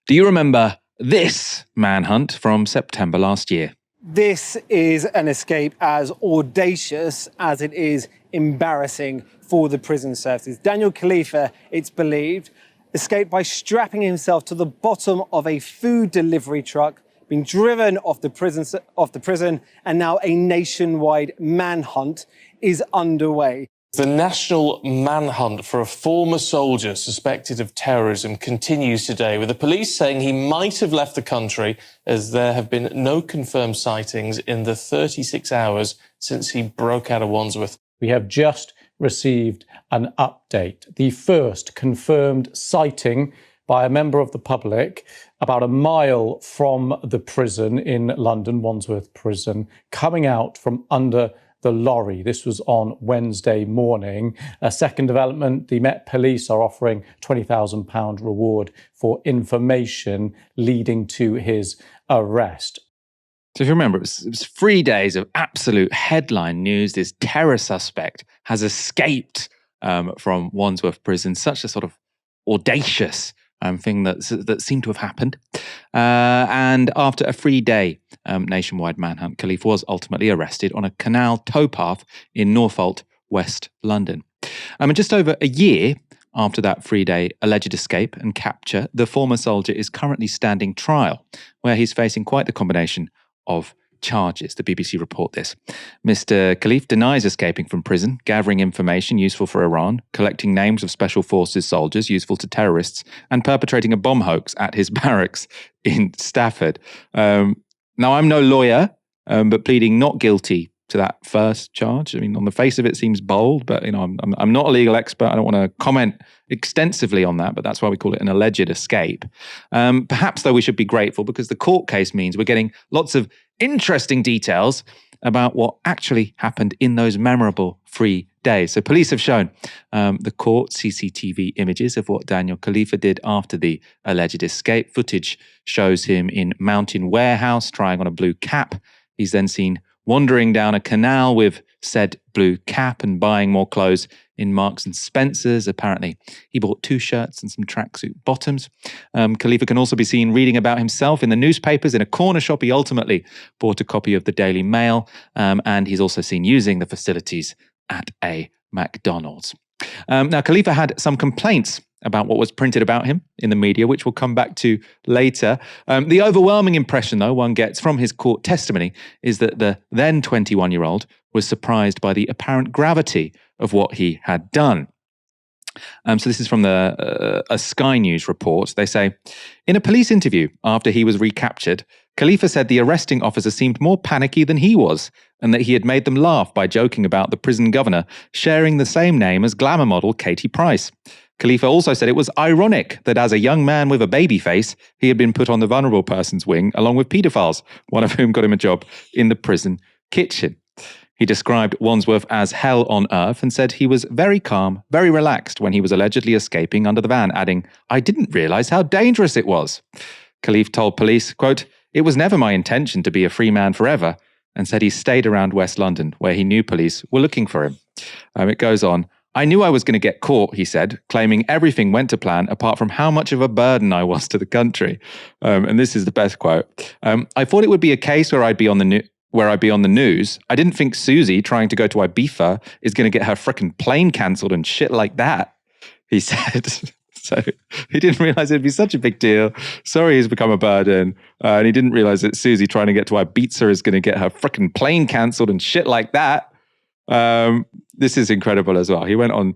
Do you remember this manhunt from September last year? This is an escape as audacious as it is embarrassing for the prison services. Daniel Khalife, it's believed, escaped by strapping himself to the bottom of a food delivery truck, being driven off the prison, and now a nationwide manhunt is underway. The national manhunt for a former soldier suspected of terrorism continues today, with the police saying he might have left the country, as there have been no confirmed sightings in the 36 hours since he broke out of Wandsworth. We have just received an update, the first confirmed sighting by a member of the public about a mile from the prison in London, Wandsworth Prison, coming out from under the lorry. This was on Wednesday morning. A second development, the Met Police are offering £20,000 reward for information leading to his arrest. So if you remember, it was 3 days of absolute headline news. This terror suspect has escaped from Wandsworth Prison. Such a sort of audacious thing that seemed to have happened. And after a 3-day nationwide manhunt, Khalife was ultimately arrested on a canal towpath in Northolt, West London. And just over a year after that 3-day alleged escape and capture, the former soldier is currently standing trial, where he's facing quite the combination of charges. The BBC report this. Mr. Khalife denies escaping from prison, gathering information useful for Iran, collecting names of special forces soldiers useful to terrorists, and perpetrating a bomb hoax at his barracks in Stafford. Now, I'm no lawyer, but pleading not guilty to that first charge. I mean, on the face of it, seems bold, but I'm not a legal expert. I don't want to comment extensively on that, but that's why we call it an alleged escape. Perhaps, though, we should be grateful because the court case means we're getting lots of interesting details about what actually happened in those memorable 3 days. So police have shown the court CCTV images of what Daniel Khalife did after the alleged escape. Footage shows him in Mountain Warehouse trying on a blue cap. He's then seen wandering down a canal with said blue cap and buying more clothes in Marks and Spencer's. Apparently, he bought 2 shirts and some tracksuit bottoms. Khalife can also be seen reading about himself in the newspapers. In a corner shop, he ultimately bought a copy of the Daily Mail, and he's also seen using the facilities at a McDonald's. Now, Khalife had some complaints about what was printed about him in the media, which we'll come back to later. The overwhelming impression, though, one gets from his court testimony is that the then 21-year-old was surprised by the apparent gravity of what he had done. So this is from a Sky News report. They say, in a police interview after he was recaptured, Khalife said the arresting officer seemed more panicky than he was, and that he had made them laugh by joking about the prison governor sharing the same name as glamour model Katie Price. Khalife also said it was ironic that as a young man with a baby face, he had been put on the vulnerable person's wing along with paedophiles, one of whom got him a job in the prison kitchen. He described Wandsworth as hell on earth and said he was very calm, very relaxed when he was allegedly escaping under the van, adding, "I didn't realise how dangerous it was." Khalife told police, quote, "It was never my intention to be a free man forever," and said he stayed around West London, where he knew police were looking for him. It goes on. "I knew I was going to get caught," he said, claiming everything went to plan apart from how much of a burden I was to the country. And this is the best quote. "I thought it would be a case where I'd be on the news. I didn't think Susie trying to go to Ibiza is going to get her frickin' plane cancelled and shit like that," he said. So he didn't realize it'd be such a big deal. Sorry he's become a burden. And he didn't realize that Susie trying to get to Ibiza is going to get her frickin' plane cancelled and shit like that. This is incredible as well. He went on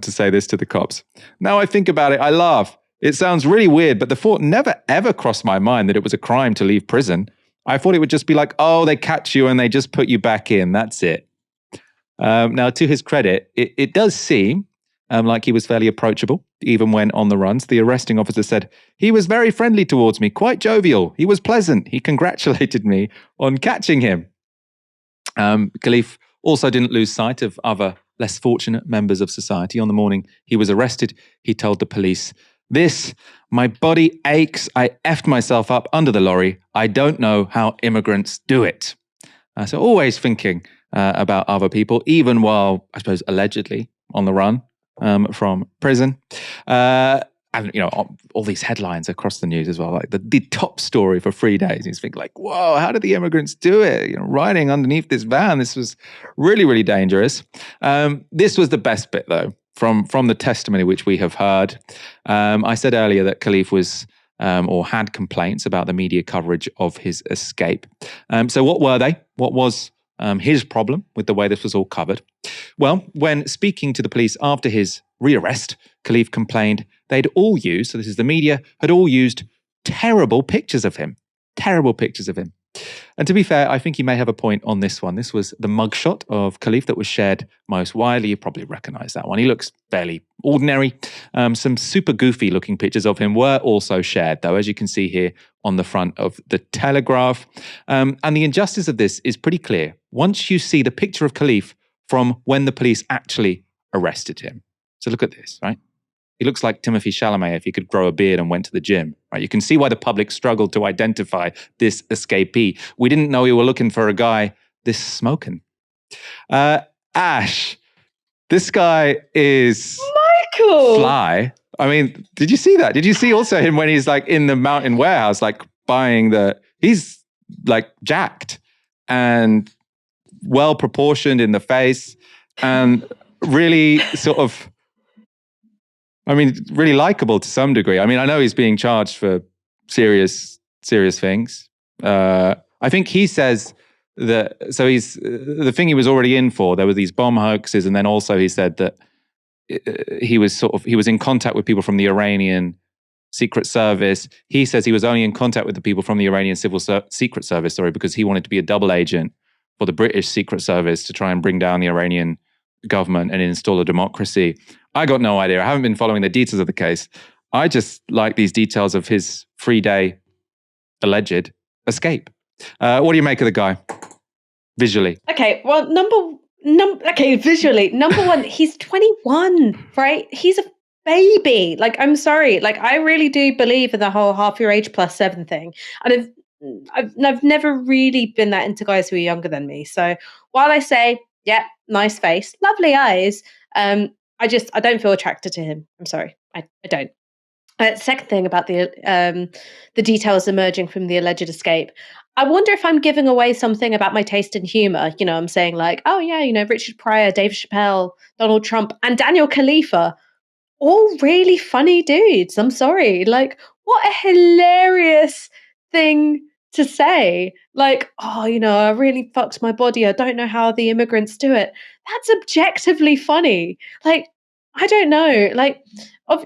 to say this to the cops. "Now I think about it, I laugh. It sounds really weird, but the thought never ever crossed my mind that it was a crime to leave prison. I thought it would just be like, oh, they catch you and they just put you back in. That's it." Now, to his credit, it does seem like he was fairly approachable, even when on the runs. The arresting officer said, "He was very friendly towards me, quite jovial. He was pleasant. He congratulated me on catching him." Khalife also didn't lose sight of other less fortunate members of society. On the morning he was arrested, he told the police, "My body aches. I effed myself up under the lorry. I don't know how immigrants do it." So always thinking about other people, even while, I suppose, allegedly on the run from prison. and all these headlines across the news as well, like the top story for 3 days. You think like, whoa, how did the immigrants do it? Riding underneath this van. This was really, really dangerous. This was the best bit though, from the testimony which we have heard. I said earlier that Khalife was or had complaints about the media coverage of his escape. So what were they? What was his problem with the way this was all covered? Well, when speaking to the police after his rearrest, Khalife complained they'd all used, so this is the media, had all used terrible pictures of him. Terrible pictures of him. And to be fair, I think he may have a point on this one. This was the mugshot of Khalife that was shared most widely. You probably recognize that one. He looks fairly ordinary. Some super goofy looking pictures of him were also shared, though, as you can see here on the front of the Telegraph. And the injustice of this is pretty clear. Once you see the picture of Khalife from when the police actually arrested him. So look at this, right? He looks like Timothée Chalamet if he could grow a beard and went to the gym, right? You can see why the public struggled to identify this escapee. We didn't know we were looking for a guy this smoking. Ash, this guy is Michael fly. I mean, did you see that? Did you see also him when he's like in the mountain warehouse, like buying he's like jacked and well proportioned in the face and really sort of, really likable to some degree. I mean, I know he's being charged for serious things. I think he says that, so he's, the thing he was already in for, there were these bomb hoaxes, and then also he said that he was in contact with people from the Iranian Secret Service. He says he was only in contact with the people from the Iranian Secret Service, because he wanted to be a double agent for the British Secret Service to try and bring down the Iranian government and install a democracy. I got no idea. I haven't been following the details of the case. I just like these details of his 3-day alleged escape. What do you make of the guy visually? Okay, well, visually, number one, he's 21, right? He's a baby. Like, I'm sorry. Like, I really do believe in the whole half your age plus 7 thing. And I've never really been that into guys who are younger than me. So while I say, yeah, nice face, lovely eyes, I don't feel attracted to him. I'm sorry. I don't. Second thing about the details emerging from the alleged escape, I wonder if I'm giving away something about my taste in humor. I'm saying like, oh yeah, Richard Pryor, Dave Chappelle, Donald Trump, and Daniel Khalife, all really funny dudes. I'm sorry. Like, what a hilarious thing to say. Like, oh, I really fucked my body. I don't know how the immigrants do it. That's objectively funny. Like, I don't know. Like,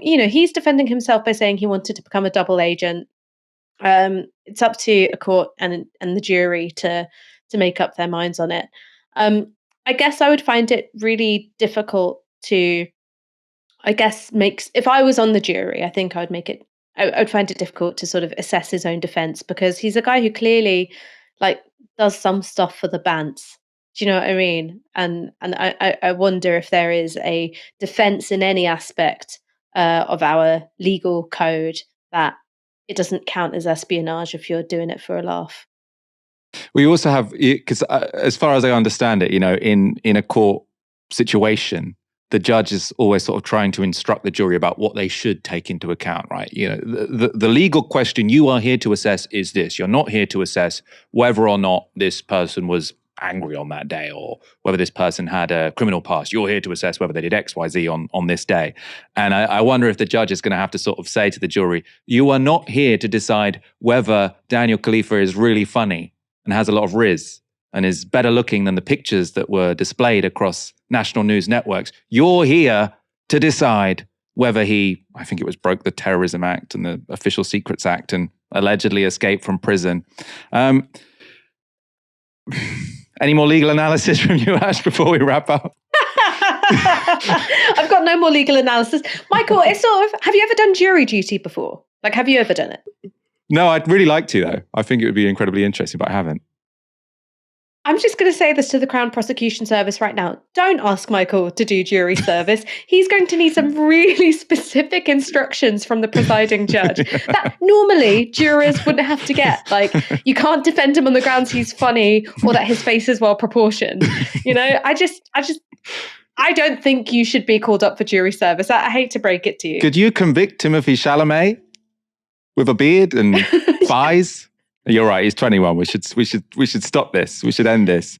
he's defending himself by saying he wanted to become a double agent. It's up to a court and the jury to make up their minds on it. I guess I would find it really difficult to, if I was on the jury, I think I would find it difficult to sort of assess his own defense, because he's a guy who clearly like does some stuff for the bants. Do you know what I mean? And I wonder if there is a defense in any aspect of our legal code that it doesn't count as espionage if you're doing it for a laugh. We also have, because as far as I understand it, in a court situation, the judge is always sort of trying to instruct the jury about what they should take into account, right? The legal question you are here to assess is this. You're not here to assess whether or not this person was angry on that day or whether this person had a criminal past. You're here to assess whether they did X, Y, Z on this day. And I wonder if the judge is going to have to sort of say to the jury, you are not here to decide whether Daniel Khalife is really funny and has a lot of rizz and is better looking than the pictures that were displayed across national news networks. You're here to decide whether he, I think it was, broke the Terrorism Act and the Official Secrets Act and allegedly escaped from prison. Any more legal analysis from you, Ash, before we wrap up? I've got no more legal analysis. Michael, it's sort of, have you ever done jury duty before? Like, have you ever done it? No, I'd really like to, though. I think it would be incredibly interesting, but I haven't. I'm just going to say this to the Crown Prosecution Service right now. Don't ask Michael to do jury service. He's going to need some really specific instructions from the presiding judge that normally jurors wouldn't have to get. Like, you can't defend him on the grounds he's funny or that his face is well proportioned. I just I don't think you should be called up for jury service. I hate to break it to you. Could you convict Timothée Chalamet with a beard and thighs? You're right. He's 21. We should stop this. We should end this.